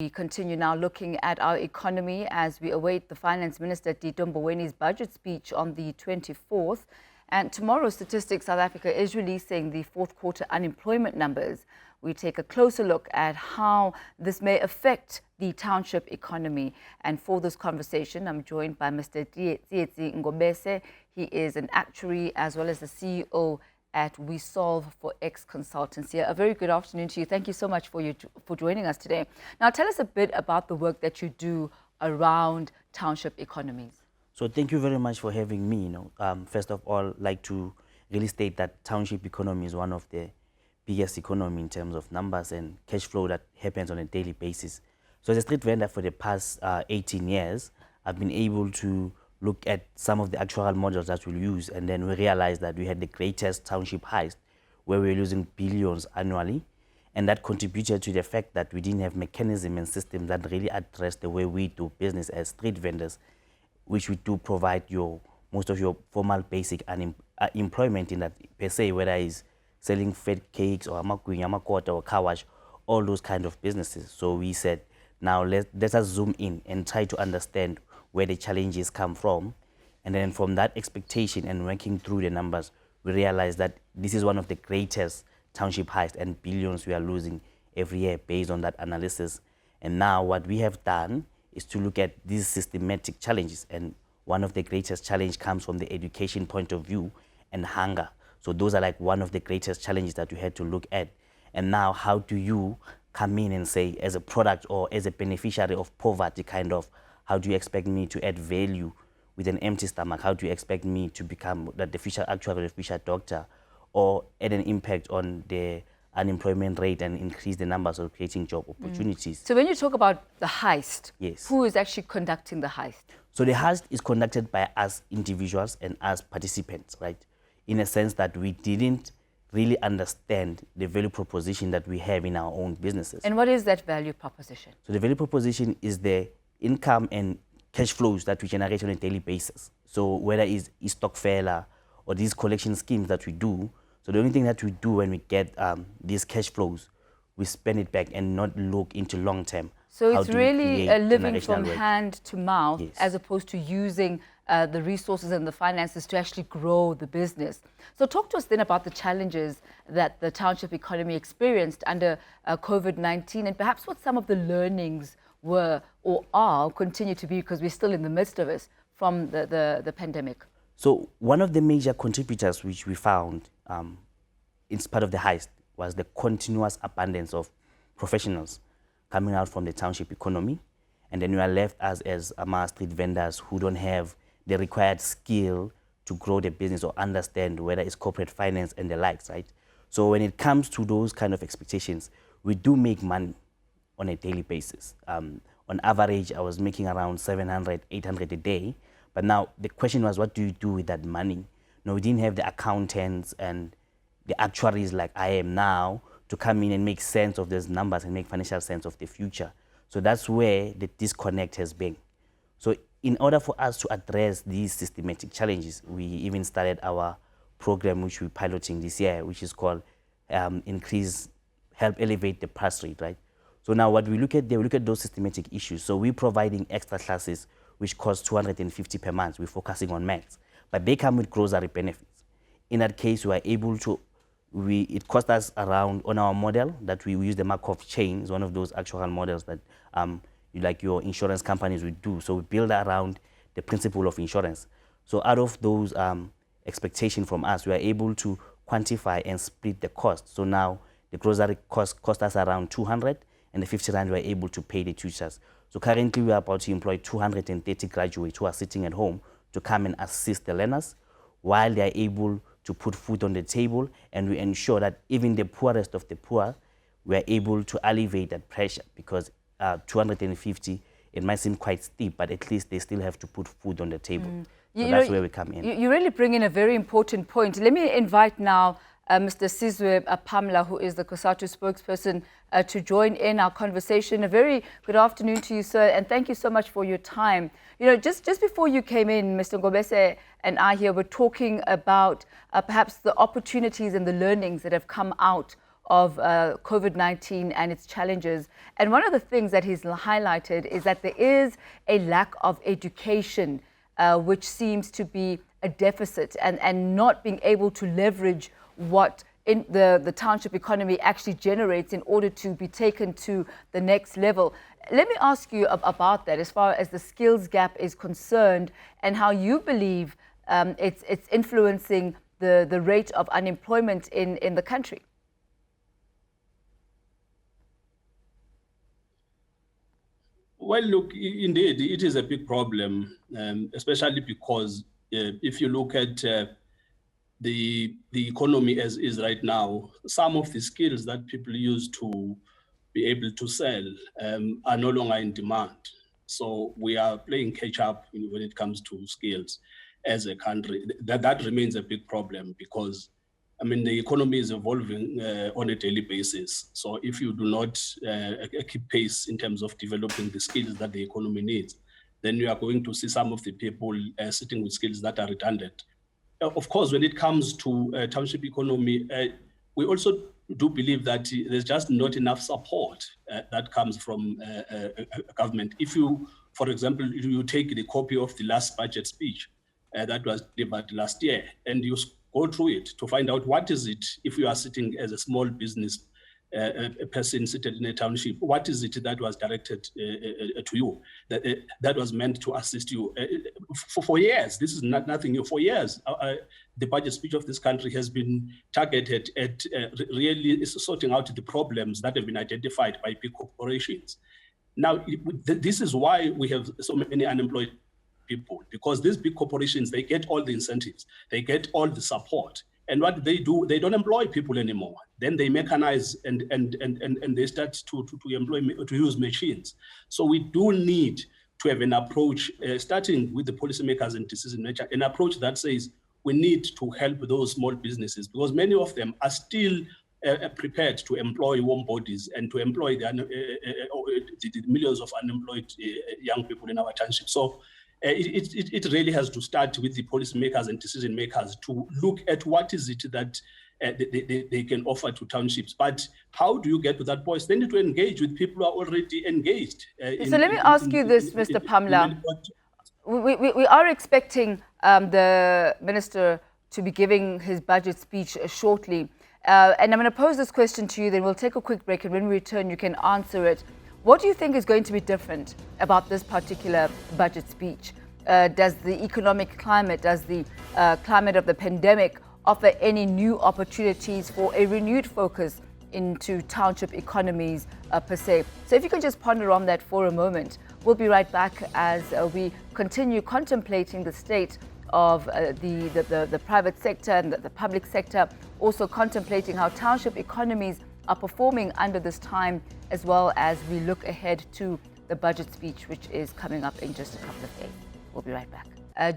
We continue now looking at our economy as we await the Finance Minister Tsietsi Ngobeni's budget speech on the 24th. And tomorrow, Statistics South Africa is releasing the fourth quarter unemployment numbers. We take a closer look at how this may affect the township economy. And for this conversation, I'm joined by Mr. Tsietsi Ngobese. He is an actuary as well as the CEO at We Solve for X Consultancy. A very good afternoon to you. Thank you so much for joining us today. Now, tell us a bit about the work that you do around township economies. So thank you very much for having me. First of all, I'd like to really state that township economy is one of the biggest economy in terms of numbers and cash flow that happens on a daily basis. So as a street vendor for the past 18 years, I've been able to look at some of the actual models that we'll use, and then we realized that we had the greatest township heist where we were losing billions annually, and that contributed to the fact that we didn't have mechanism and systems that really address the way we do business as street vendors, which we do provide most of your formal basic employment in that per se, whether it's selling fed cakes or amakota or car wash, all those kind of businesses. So we said, now let us zoom in and try to understand where the challenges come from. And then from that expectation and working through the numbers, we realized that this is one of the greatest township heists and billions we are losing every year based on that analysis. And now what we have done is to look at these systematic challenges. And one of the greatest challenge comes from the education point of view and hunger. So those are like one of the greatest challenges that we had to look at. And now how do you come in and say, as a product or as a beneficiary of poverty, kind of, how do you expect me to add value with an empty stomach? How do you expect me to become the future actuary, the future doctor, or add an impact on the unemployment rate and increase the numbers of creating job opportunities? So when you talk about the heist, yes, who is actually conducting the heist? So the heist is conducted by us individuals and us participants, right? In a sense that we didn't really understand the value proposition that we have in our own businesses. And what is that value proposition? So the value proposition is the income and cash flows that we generate on a daily basis. So whether it's stokvel or these collection schemes that we do, so the only thing that we do when we get these cash flows, we spend it back and not look into long term. So it's really a living from hand to mouth, yes, as opposed to using the resources and the finances to actually grow the business. So talk to us then about the challenges that the township economy experienced under COVID-19, and perhaps what some of the learnings were or are, continue to be, because we're still in the midst of it, from the pandemic. So one of the major contributors which we found in part of the heist was the continuous abundance of professionals coming out from the township economy. And then we are left as street vendors who don't have the required skill to grow the business or understand whether it's corporate finance and the likes, right? So when it comes to those kind of expectations, we do make money on a daily basis. On average, I was making around 700, 800 a day. But now the question was, what do you do with that money? No, we didn't have the accountants and the actuaries like I am now to come in and make sense of those numbers and make financial sense of the future. So that's where the disconnect has been. So in order for us to address these systematic challenges, we even started our program, which we're piloting this year, which is called Help Elevate the Pass Rate, right? So now what we look at there, we look at those systematic issues. So we're providing extra classes, which cost 250 per month. We're focusing on maths, but they come with grocery benefits. In that case, we are able to, it cost us around, on our model that we use the Markov chain, is one of those actual models that like your insurance companies would do. So we build around the principle of insurance. So out of those expectations from us, we are able to quantify and split the cost. So now the grocery cost us around 200, and the 50 rand we are able to pay the tutors. So currently we are about to employ 230 graduates who are sitting at home to come and assist the learners while they are able to put food on the table, and we ensure that even the poorest of the poor, we are able to alleviate that pressure, because 250, it might seem quite steep, but at least they still have to put food on the table. So that's where we come in. You really bring in a very important point. Let me invite now Mr. Sizwe Pamla, who is the COSATU spokesperson, to join in our conversation. A very good afternoon to you, sir, and thank you so much for your time. You know, just before you came in, Mr. Ngobese and I here were talking about perhaps the opportunities and the learnings that have come out of COVID-19 and its challenges. And one of the things that he's highlighted is that there is a lack of education, which seems to be a deficit, and not being able to leverage what in the township economy actually generates in order to be taken to the next level. Let me ask you about that as far as the skills gap is concerned, and how you believe it's influencing the rate of unemployment in the country. Well, look, indeed, it is a big problem, especially because if you look at the economy as is right now, some of the skills that people use to be able to sell are no longer in demand. So we are playing catch up when it comes to skills as a country. That remains a big problem because, I mean, the economy is evolving on a daily basis. So if you do not keep pace in terms of developing the skills that the economy needs, then you are going to see some of the people sitting with skills that are redundant. Of course, when it comes to township economy, we also do believe that there's just not enough support that comes from government. If you, for example, you take the copy of the last budget speech that was delivered last year, and you go through it to find out what is it, if you are sitting as a small business a person seated in a township, what is it that was directed to you, that was meant to assist you? For years, this is nothing new. For years, the budget speech of this country has been targeted at really sorting out the problems that have been identified by big corporations. Now, this is why we have so many unemployed people, because these big corporations, they get all the incentives, they get all the support. And what they do, they don't employ people anymore. Then they mechanize and they start to employ, to use machines. So we do need to have an approach, starting with the policymakers and decision makers, an approach that says we need to help those small businesses, because many of them are still prepared to employ warm bodies and to employ the millions of unemployed young people in our township. So it really has to start with the policymakers and decision makers to look at what is it that they can offer to townships. But how do you get to that point? They need to engage with people who are already engaged. So let me ask you this, Mr. Pamla. We are expecting the minister to be giving his budget speech shortly. And I'm going to pose this question to you, then we'll take a quick break, and when we return, you can answer it. What do you think is going to be different about this particular budget speech? Does the economic climate, does the climate of the pandemic offer any new opportunities for a renewed focus into township economies per se? So if you can just ponder on that for a moment. We'll be right back as we continue contemplating the state of the private sector and the public sector, also contemplating how township economies are performing under this time, as well as we look ahead to the budget speech, which is coming up in just a couple of days. We'll be right back.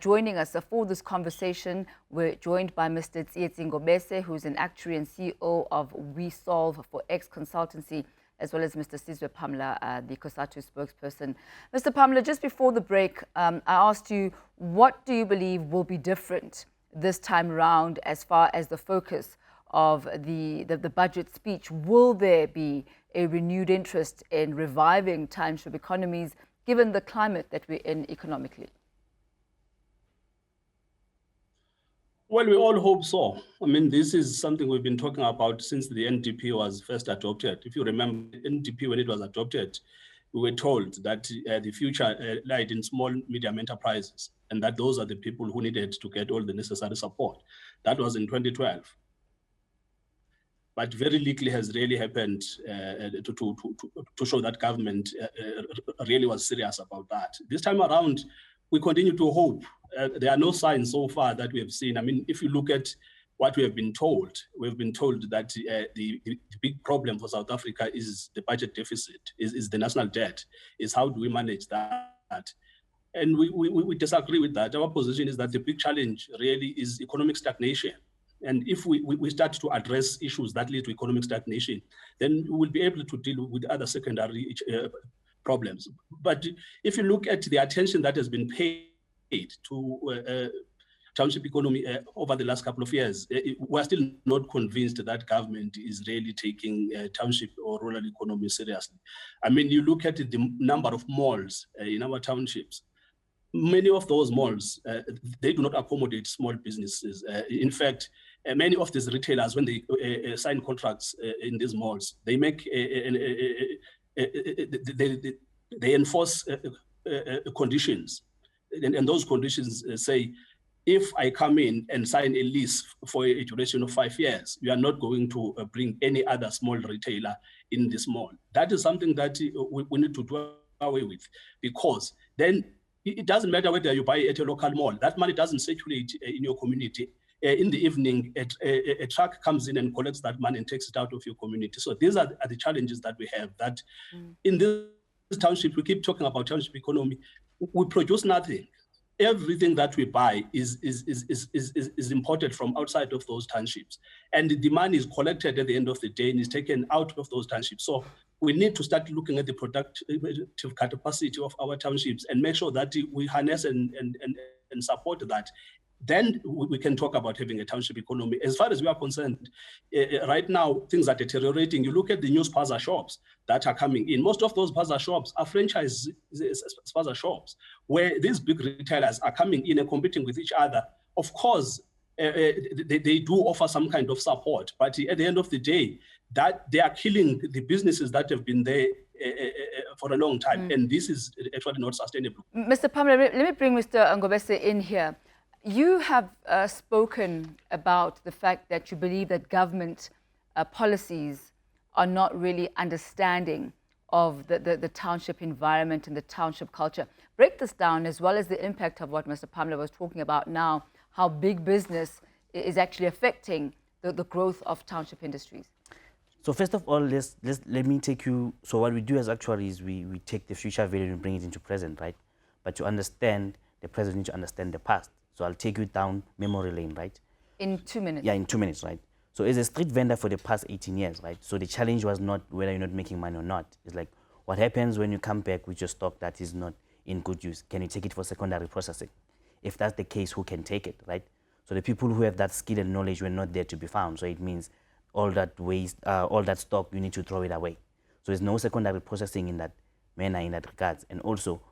Joining us for this conversation, we're joined by Mr. Tsietsi Ngobese, who's an actuary and CEO of We Solve for X Consultancy, as well as Mr. Sizwe Pamla, the COSATU spokesperson. Mr. Pamla, just before the break, I asked you, what do you believe will be different this time around as far as the focus of the budget speech? Will there be a renewed interest in reviving township economies, given the climate that we're in economically? Well, we all hope so. I mean, this is something we've been talking about since the NDP was first adopted. If you remember, NDP, when it was adopted, we were told that the future lied in small, medium enterprises, and that those are the people who needed to get all the necessary support. That was in 2012. But very little has really happened to show that government really was serious about that. This time around, we continue to hope. There are no signs so far that we have seen. I mean, if you look at what we have been told, we've been told that the big problem for South Africa is the budget deficit, is the national debt, is how do we manage that? And we disagree with that. Our position is that the big challenge really is economic stagnation. And if we start to address issues that lead to economic stagnation, then we will be able to deal with other secondary problems. But if you look at the attention that has been paid to township economy over the last couple of years, we're still not convinced that government is really taking township or rural economy seriously. I mean, you look at the number of malls in our townships. Many of those malls, they do not accommodate small businesses. In fact, many of these retailers, when they sign contracts in these malls, they make they enforce conditions, and those conditions say, if I come in and sign a lease for a duration of 5 years, you are not going to bring any other small retailer in this mall. That is something that we need to do away with, because then it doesn't matter whether you buy at a local mall. That money doesn't circulate in your community. In the evening, a truck comes in and collects that money and takes it out of your community. So these are the challenges that we have, that in this township, we keep talking about township economy. We produce nothing. Everything that we buy is imported from outside of those townships. And the money is collected at the end of the day and is taken out of those townships. So we need to start looking at the productive capacity of our townships and make sure that we harness and support that. Then we can talk about having a township economy. As far as we are concerned, right now, things are deteriorating. You look at the new spaza shops that are coming in. Most of those spaza shops are franchise spaza shops, where these big retailers are coming in and competing with each other. Of course, they do offer some kind of support, but at the end of the day, that they are killing the businesses that have been there for a long time, and this is actually not sustainable. Mr. Pamla, let me bring Mr. Ngobese in here. You have spoken about the fact that you believe that government policies are not really understanding of the township environment and the township culture. Break this down, as well as the impact of what Mr. Pamla was talking about now, how big business is actually affecting the growth of township industries. So first of all, let me take you, so what we do as actuaries, we take the future value and bring it into present, right? But to understand the present, you need to understand the past. So I'll take you down memory lane, right? In 2 minutes. Yeah, in 2 minutes, right? So as a street vendor for the past 18 years, right? So the challenge was not whether you're not making money or not. It's like, what happens when you come back with your stock that is not in good use? Can you take it for secondary processing? If that's the case, who can take it, right? So the people who have that skill and knowledge were not there to be found. So it means all that waste, all that stock, you need to throw it away. So there's no secondary processing in that manner, in that regards. And also,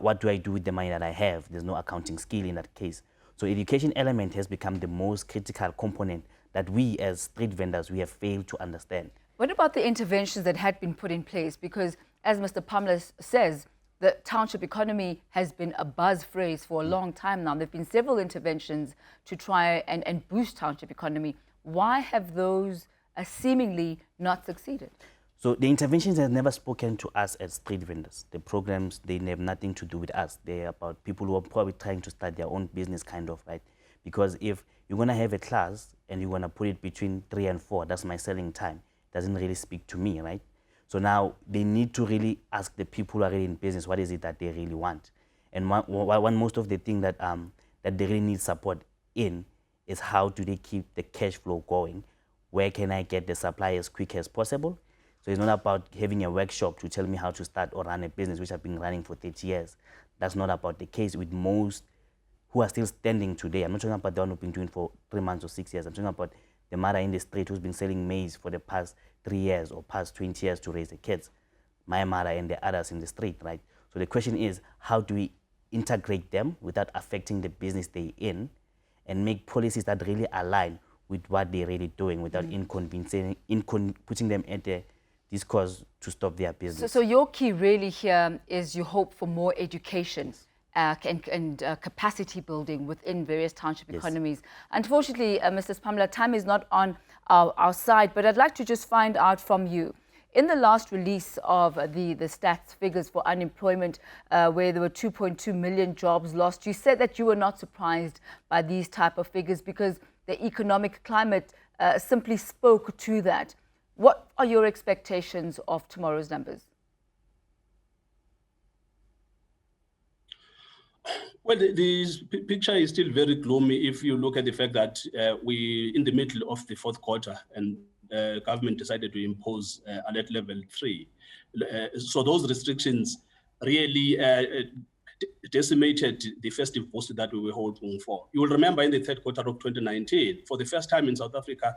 what do I do with the money that I have? There's no accounting skill in that case. So education element has become the most critical component that we as street vendors, we have failed to understand. What about the interventions that had been put in place? Because as Mr. Pamla says, the township economy has been a buzz phrase for a long time now. There have been several interventions to try and boost township economy. Why have those seemingly not succeeded? So the interventions have never spoken to us as street vendors. The programs, they have nothing to do with us. They're about people who are probably trying to start their own business, kind of, right? Because if you're going to have a class and you're going to put it between 3 and 4, that's my selling time. It doesn't really speak to me, right? So now they need to really ask the people who are really in business, what is it that they really want? And one most of the thing that that they really need support in is how do they keep the cash flow going? Where can I get the supply as quick as possible? So it's not about having a workshop to tell me how to start or run a business, which I've been running for 30 years. That's not about the case with most who are still standing today. I'm not talking about the one who've been doing for 3 months or 6 years. I'm talking about the mother in the street who's been selling maize for the past 3 years or past 20 years to raise the kids. My mother and the others in the street, right? So the question is, how do we integrate them without affecting the business they're in and make policies that really align with what they're really doing without putting them at the discourse to stop their business. So your key really here is you hope for more education and capacity building within various township economies. Unfortunately, Mrs. Pamla, time is not on our side, but I'd like to just find out from you. In the last release of the stats figures for unemployment, where there were 2.2 million jobs lost, you said that you were not surprised by these type of figures because the economic climate simply spoke to that. What are your expectations of tomorrow's numbers? Well, the picture is still very gloomy if you look at the fact that we in the middle of the fourth quarter and government decided to impose alert level 3. So those restrictions really decimated the festive boost that we were hoping for. You will remember in the third quarter of 2019, for the first time in South Africa,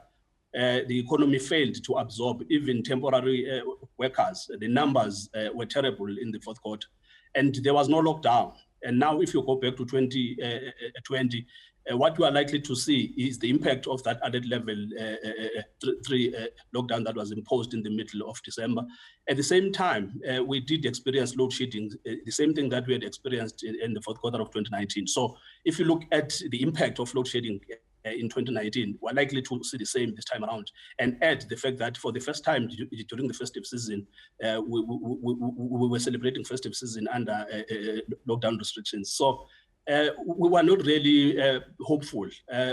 the economy failed to absorb even temporary workers. The numbers were terrible in the fourth quarter, and there was no lockdown. And now if you go back to 2020, what we are likely to see is the impact of that added level 3 lockdown that was imposed in the middle of December. At the same time, we did experience load shedding, the same thing that we had experienced in the fourth quarter of 2019. So if you look at the impact of load shedding in 2019, we're likely to see the same this time around, and add the fact that for the first time during the festive season, we were celebrating festive season under lockdown restrictions. So we were not really hopeful.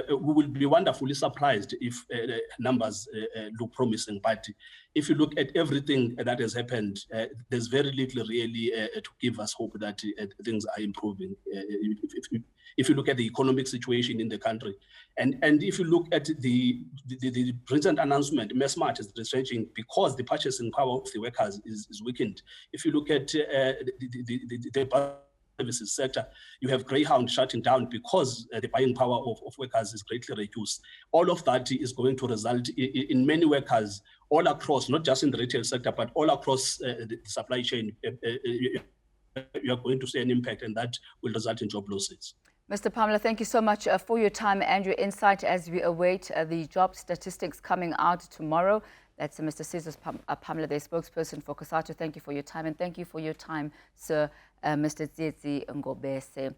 We will be wonderfully surprised if numbers look promising, but if you look at everything that has happened, there's very little really to give us hope that things are improving. If you look at the economic situation in the country, and if you look at the recent announcement, Massmart is retrenching because the purchasing power of the workers is weakened. If you look at the services sector, you have Greyhound shutting down because the buying power of workers is greatly reduced. All of that is going to result in many workers all across, not just in the retail sector, but all across the supply chain. You are going to see an impact, and that will result in job losses. Mr. Pamla, thank you so much for your time and your insight as we await the job statistics coming out tomorrow. That's Mr. Sizwe Pamla, the spokesperson for COSATU. Thank you for your time, and thank you for your time, Sir Mr. Tsietsi Ngobese.